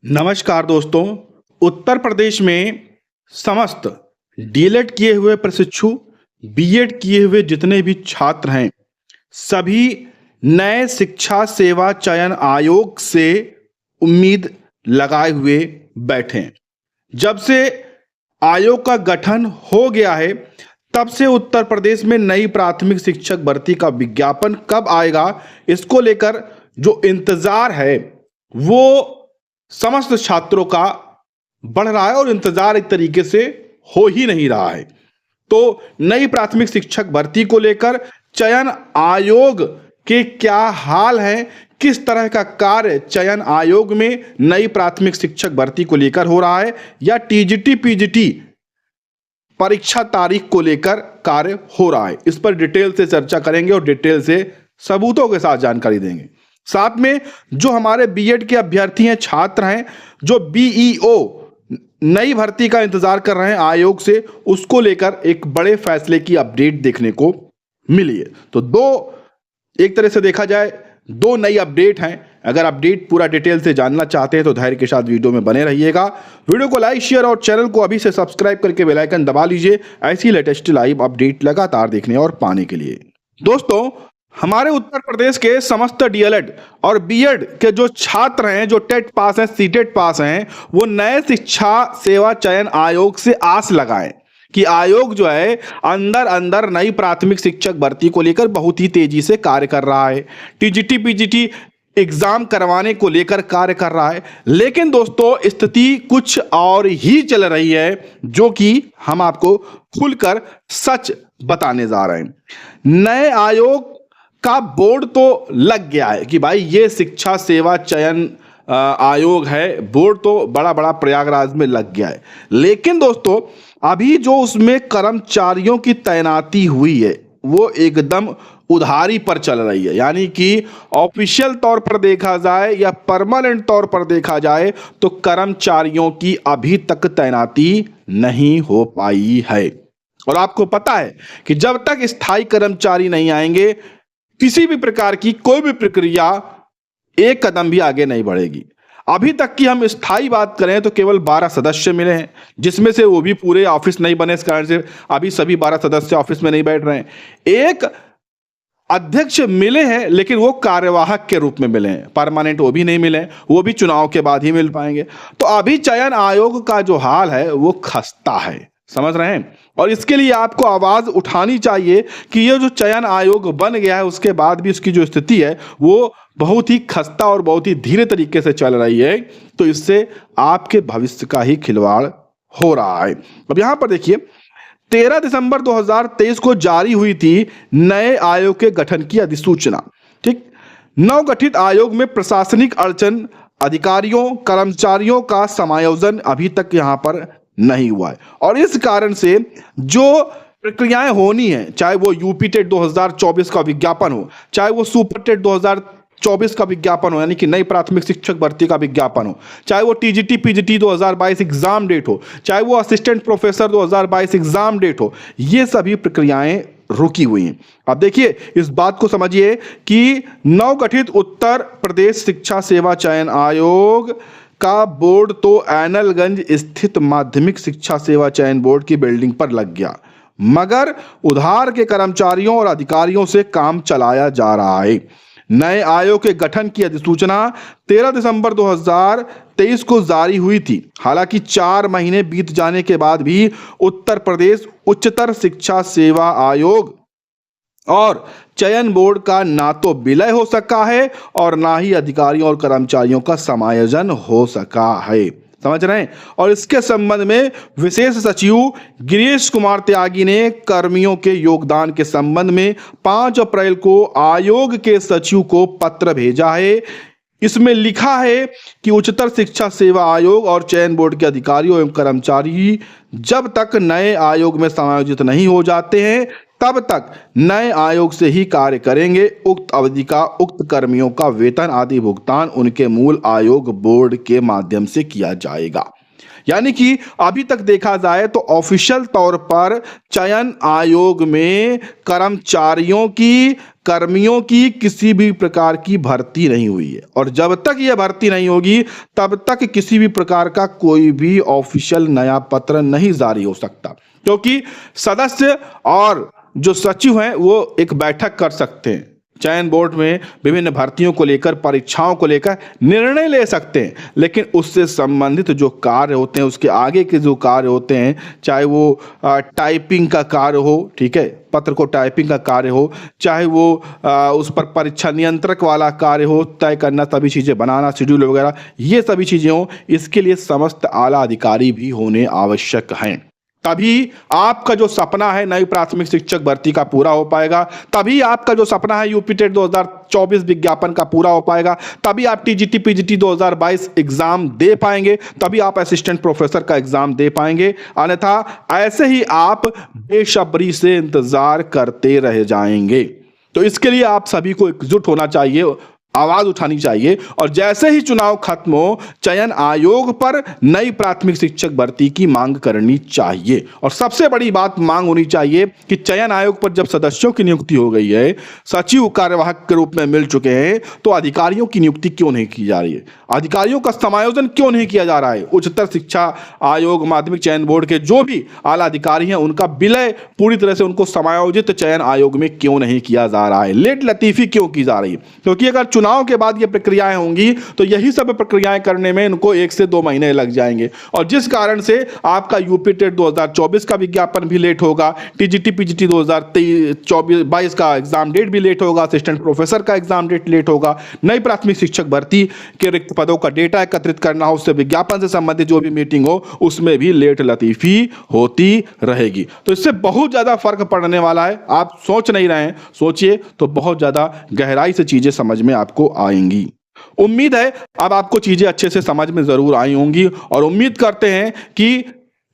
नमस्कार दोस्तों। उत्तर प्रदेश में समस्त डीएलएड किए हुए प्रशिक्षु, बीएड किए हुए जितने भी छात्र हैं, सभी नए शिक्षा सेवा चयन आयोग से उम्मीद लगाए हुए बैठे हैं। जब से आयोग का गठन हो गया है, तब से उत्तर प्रदेश में नई प्राथमिक शिक्षक भर्ती का विज्ञापन कब आएगा, इसको लेकर जो इंतजार है वो समस्त छात्रों का बढ़ रहा है और इंतजार एक तरीके से हो ही नहीं रहा है। तो नई प्राथमिक शिक्षक भर्ती को लेकर चयन आयोग के क्या हाल है, किस तरह का कार्य चयन आयोग में नई प्राथमिक शिक्षक भर्ती को लेकर हो रहा है, या टीजीटी पीजीटी परीक्षा तारीख को लेकर कार्य हो रहा है, इस पर डिटेल से चर्चा करेंगे और डिटेल से सबूतों के साथ जानकारी देंगे। साथ में जो हमारे बीएड के अभ्यर्थी हैं, छात्र हैं, जो बीईओ नई भर्ती का इंतजार कर रहे हैं आयोग से, उसको लेकर एक बड़े फैसले की अपडेट देखने को मिली है। तो एक तरह से देखा जाए दो नई अपडेट हैं। अगर अपडेट पूरा डिटेल से जानना चाहते हैं तो धैर्य के साथ वीडियो में बने रहिएगा। वीडियो को लाइक, शेयर और चैनल को अभी से सब्सक्राइब करके बेल आइकन दबा लीजिए, ऐसी लेटेस्ट लाइव अपडेट लगातार देखने और पाने के लिए। दोस्तों, हमारे उत्तर प्रदेश के समस्त डीएलएड और बीएड के जो छात्र हैं, जो टेट पास हैं, सीटेट पास हैं, वो नए शिक्षा सेवा चयन आयोग से आस लगाएं कि आयोग जो है अंदर अंदर नई प्राथमिक शिक्षक भर्ती को लेकर बहुत ही तेजी से कार्य कर रहा है। टीजीटी पीजीटी एग्जाम करवाने को लेकर कार्य कर रहा है। लेकिन दोस्तों, स्थिति कुछ और ही चल रही है, जो कि हम आपको खुलकर सच बताने जा रहे हैं। नए आयोग का बोर्ड तो लग गया है कि भाई ये शिक्षा सेवा चयन आयोग है, बोर्ड तो बड़ा बड़ा प्रयागराज में लग गया है। लेकिन दोस्तों, अभी जो उसमें कर्मचारियों की तैनाती हुई है वो एकदम उधारी पर चल रही है। यानी कि ऑफिशियल तौर पर देखा जाए या परमानेंट तौर पर देखा जाए तो कर्मचारियों की अभी तक तैनाती नहीं हो पाई है। और आपको पता है कि जब तक स्थायी कर्मचारी नहीं आएंगे, किसी भी प्रकार की कोई भी प्रक्रिया एक कदम भी आगे नहीं बढ़ेगी। अभी तक की हम स्थायी बात करें तो केवल 12 सदस्य मिले हैं, जिसमें से वो भी पूरे ऑफिस नहीं बने, इस कारण से अभी सभी 12 सदस्य ऑफिस में नहीं बैठ रहे हैं। एक अध्यक्ष मिले हैं, लेकिन वो कार्यवाहक के रूप में मिले हैं, परमानेंट वो भी नहीं मिले हैं, वो भी चुनाव के बाद ही मिल पाएंगे। तो अभी चयन आयोग का जो हाल है वो खस्ता है, समझ रहे हैं। और इसके लिए आपको आवाज उठानी चाहिए कि ये जो चयन आयोग बन गया है, उसके बाद भी उसकी जो स्थिति है वो बहुत ही खस्ता और बहुत ही धीरे तरीके से चल रही है। तो इससे आपके भविष्य का ही खिलवाड़ हो रहा है। अब यहां पर देखिए, 13 दिसंबर 2023 को जारी हुई थी नए आयोग के गठन की अधिसूचना। ठीक, नवगठित आयोग में प्रशासनिक अड़चन, अधिकारियों कर्मचारियों का समायोजन अभी तक यहां पर नहीं हुआ है। और इस कारण से जो प्रक्रियाएं होनी है, चाहे वो यूपी टेट 2024 का विज्ञापन हो, चाहे वो सुपर टेट 2024 का विज्ञापन हो, यानी कि नई प्राथमिक शिक्षक भर्ती का विज्ञापन हो, चाहे वो टीजीटी पीजीटी 2022 एग्जाम डेट हो, चाहे वो असिस्टेंट प्रोफेसर 2022 एग्जाम डेट हो, ये सभी प्रक्रियाएं रुकी हुई हैं। अब देखिए, इस बात को समझिए कि नवगठित उत्तर प्रदेश शिक्षा सेवा चयन आयोग का बोर्ड तो ऐनलगंज स्थित माध्यमिक शिक्षा सेवा चयन बोर्ड की बिल्डिंग पर लग गया, मगर उधार के कर्मचारियों और अधिकारियों से काम चलाया जा रहा है। नए आयोग के गठन की अधिसूचना 13 दिसंबर 2023 को जारी हुई थी। हालांकि 4 महीने बीत जाने के बाद भी उत्तर प्रदेश उच्चतर शिक्षा सेवा आयोग और चयन बोर्ड का ना तो विलय हो सका है और ना ही अधिकारियों और कर्मचारियों का समायोजन हो सका है, समझ रहे हैं। और इसके संबंध में विशेष सचिव गिरीश कुमार त्यागी ने कर्मियों के योगदान के संबंध में 5 अप्रैल को आयोग के सचिव को पत्र भेजा है। इसमें लिखा है कि उच्चतर शिक्षा सेवा आयोग और चयन बोर्ड के अधिकारियों एवं कर्मचारी जब तक नए आयोग में समायोजित नहीं हो जाते हैं, तब तक नए आयोग से ही कार्य करेंगे। उक्त अवधि का उक्त कर्मियों का वेतन आदि भुगतान उनके मूल आयोग बोर्ड के माध्यम से किया जाएगा। यानी कि अभी तक देखा जाए तो ऑफिशियल तौर पर चयन आयोग में कर्मियों की किसी भी प्रकार की भर्ती नहीं हुई है, और जब तक यह भर्ती नहीं होगी तब तक किसी भी प्रकार का कोई भी ऑफिशियल नया पत्र नहीं जारी हो सकता, क्योंकि सदस्य और जो सचिव हैं वो एक बैठक कर सकते हैं, चयन बोर्ड में विभिन्न भर्तियों को लेकर, परीक्षाओं को लेकर निर्णय ले सकते हैं, लेकिन उससे संबंधित जो कार्य होते हैं, उसके आगे के जो कार्य होते हैं, चाहे वो टाइपिंग का कार्य हो, ठीक है, पत्र को टाइपिंग का कार्य हो, चाहे वो उस पर परीक्षा नियंत्रक वाला कार्य हो, तय करना, सभी चीज़ें बनाना, शेड्यूल वगैरह, ये सभी चीज़ें हो, इसके लिए समस्त आला अधिकारी भी होने आवश्यक हैं। तभी आपका जो सपना है नई प्राथमिक शिक्षक भर्ती का पूरा हो पाएगा, तभी आपका जो सपना है यूपी टेट 2024 विज्ञापन का पूरा हो पाएगा, तभी आप टीजीटी पीजीटी 2022 एग्जाम दे पाएंगे, तभी आप असिस्टेंट प्रोफेसर का एग्जाम दे पाएंगे। अन्यथा ऐसे ही आप बेसब्री से इंतजार करते रह जाएंगे। तो इसके लिए आप सभी को एकजुट होना चाहिए, आवाज उठानी चाहिए, और जैसे ही चुनाव खत्म हो चयन आयोग पर नई प्राथमिक शिक्षक भर्ती की मांग करनी चाहिए। और सबसे बड़ी बात मांग होनी चाहिए कि चयन आयोग पर जब सदस्यों की नियुक्ति हो गई है, सचिव कार्यवाहक के रूप में मिल चुके हैं, तो अधिकारियों की नियुक्ति क्यों नहीं की जा रही है, अधिकारियों का समायोजन क्यों नहीं किया जा रहा है। उच्चतर शिक्षा आयोग, माध्यमिक चयन बोर्ड के जो भी आला अधिकारी हैं, उनका विलय पूरी तरह से उनको समायोजित चयन आयोग में क्यों नहीं किया जा रहा है, लेट लतीफी क्यों की जा रही है। क्योंकि अगर चुनाव के बाद ये प्रक्रियाएं होंगी तो यही सब प्रक्रियाएं करने में इनको 1 से 2 महीने लग जाएंगे, और जिस कारण से आपका यूपी टेट 2024 का विज्ञापन भी लेट होगा, टीजीटी पीजीटी 2022 का एग्जाम डेट भी लेट होगा, असिस्टेंट प्रोफेसर का एग्जाम डेट लेट होगा, नई प्राथमिक शिक्षक भर्ती के रिक्त पदों का डेटा एकत्रित करना हो, उससे विज्ञापन से संबंधित जो भी मीटिंग हो उसमें भी लेट लतीफी होती रहेगी। तो इससे बहुत ज्यादा फर्क पड़ने वाला है। आप सोच नहीं रहे हैं, सोचिए तो बहुत ज्यादा गहराई से चीजें समझ में आपको आएंगी। उम्मीद है अब आपको चीजें अच्छे से समझ में जरूर आई होंगी, और उम्मीद करते हैं कि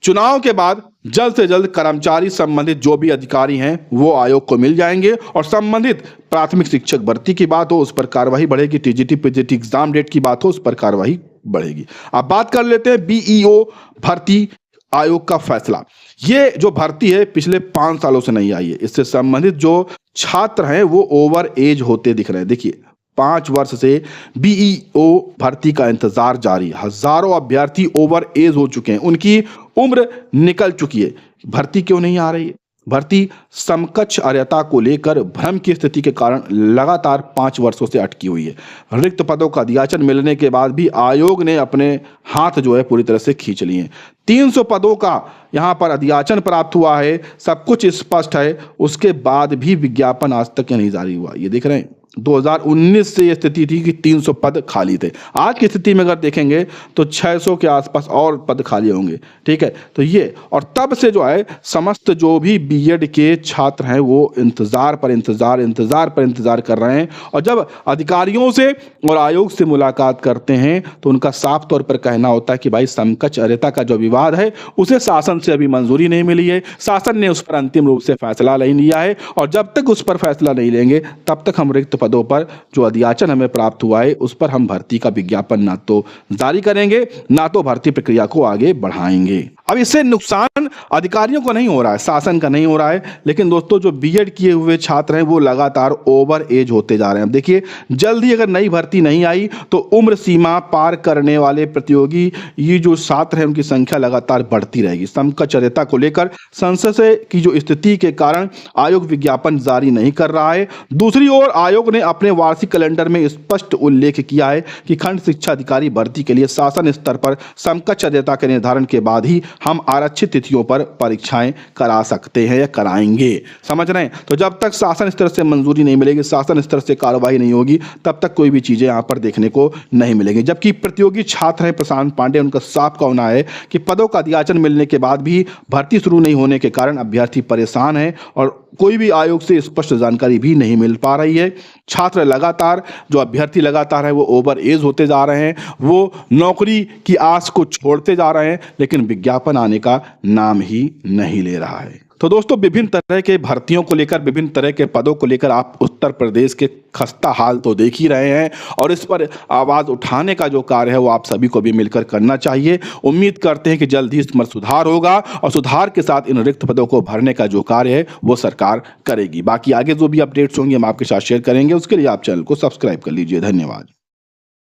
चुनाव के बाद जल्द से जल्द कर्मचारी संबंधित जो भी अधिकारी हैं वो आयोग को मिल जाएंगे, और संबंधित प्राथमिक शिक्षक भर्ती की बात हो उस पर कार्रवाई बढ़ेगी, टीजीटी पीजीटी एग्जाम डेट की बात हो उस पर कार्रवाई बढ़ेगी। अब बात कर लेते हैं बीईओ भर्ती आयोग का फैसला। ये जो भर्ती है पिछले 5 सालों से नहीं आई है, इससे संबंधित जो छात्र हैं वो ओवर एज होते दिख रहे हैं। देखिए 5 वर्ष से बीईओ भर्ती का इंतजार जारी, हजारों अभ्यर्थी ओवर एज हो चुके हैं, उनकी उम्र निकल चुकी है, भर्ती क्यों नहीं आ रही है। भर्ती समकक्ष अर्हता को लेकर भ्रम की स्थिति के कारण लगातार 5 वर्षों से अटकी हुई है। रिक्त पदों का अध्याचन मिलने के बाद भी आयोग ने अपने हाथ जो है पूरी तरह से खींच लिए हैं। 300 पदों का यहाँ पर अध्याचन प्राप्त हुआ है, सब कुछ स्पष्ट है, उसके बाद भी विज्ञापन आज तक नहीं जारी हुआ। ये देख रहे हैं 2019 से यह स्थिति थी कि 300 पद खाली थे, आज की स्थिति में अगर देखेंगे तो 600 के आसपास और पद खाली होंगे, ठीक है। तो ये, और तब से जो है समस्त जो भी बीएड के छात्र हैं वो इंतजार पर इंतजार कर रहे हैं, और जब अधिकारियों से और आयोग से मुलाकात करते हैं तो उनका साफ तौर पर कहना होता है कि भाई समकक्ष अर्हता का जो विवाद है उसे शासन से अभी मंजूरी नहीं मिली है, शासन ने उस पर अंतिम रूप से फैसला नहीं लिया है, और जब तक उस पर फैसला नहीं लेंगे तब तक हम रिक्त पदों पर जो अध्याचन हमें प्राप्त हुआ है उस पर हम भर्ती का विज्ञापन ना तो जारी करेंगे ना तो भर्ती प्रक्रिया को आगे बढ़ाएंगे। अब इससे नुकसान अधिकारियों को नहीं हो रहा है, शासन का नहीं हो रहा है, लेकिन दोस्तों जो बीएड किए हुए छात्र हैं वो लगातार ओवर एज होते जा रहे हैं। देखिए जल्दी अगर नई भर्ती नहीं आई तो उम्र सीमा पार करने वाले प्रतियोगी ये जो छात्र हैं उनकी संख्या लगातार बढ़ती रहेगी। समकक्ष अर्हता को लेकर संसद से की जो स्थिति के कारण आयोग विज्ञापन जारी नहीं कर रहा है। दूसरी ओर आयोग ने अपने वार्षिक कैलेंडर में स्पष्ट उल्लेख किया है कि खंड शिक्षा अधिकारी भर्ती के लिए शासन स्तर पर समकक्ष अर्हता के निर्धारण के बाद ही हम आरक्षित तिथियों पर परीक्षाएं करा सकते हैं या कराएंगे। समझ रहे हैं? तो जब तक शासन स्तर से मंजूरी नहीं मिलेगी, शासन स्तर से कार्रवाई नहीं होगी, तब तक कोई भी चीजें यहां पर देखने को नहीं मिलेंगी। जबकि प्रतियोगी छात्र हैं प्रशांत पांडे, उनका साफ कहना है कि पदों का अध्याचन मिलने के बाद भी भर्ती शुरू नहीं होने के कारण अभ्यर्थी परेशान है और कोई भी आयोग से स्पष्ट जानकारी भी नहीं मिल पा रही है। छात्र लगातार, जो अभ्यर्थी लगातार है वो ओवर एज होते जा रहे हैं, वो नौकरी की आस को छोड़ते जा रहे हैं, लेकिन विज्ञापन आने का नाम ही नहीं ले रहा है। तो दोस्तों, विभिन्न तरह के भर्तियों को लेकर, विभिन्न तरह के पदों को लेकर आप उत्तर प्रदेश के खस्ता हाल तो देख ही रहे हैं, और इस पर आवाज़ उठाने का जो कार्य है वो आप सभी को भी मिलकर करना चाहिए। उम्मीद करते हैं कि जल्द ही इसमें सुधार होगा और सुधार के साथ इन रिक्त पदों को भरने का जो कार्य है वो सरकार करेगी। बाकी आगे जो भी अपडेट्स होंगे हम आपके साथ शेयर करेंगे। उसके लिए आप चैनल को सब्सक्राइब कर लीजिए। धन्यवाद।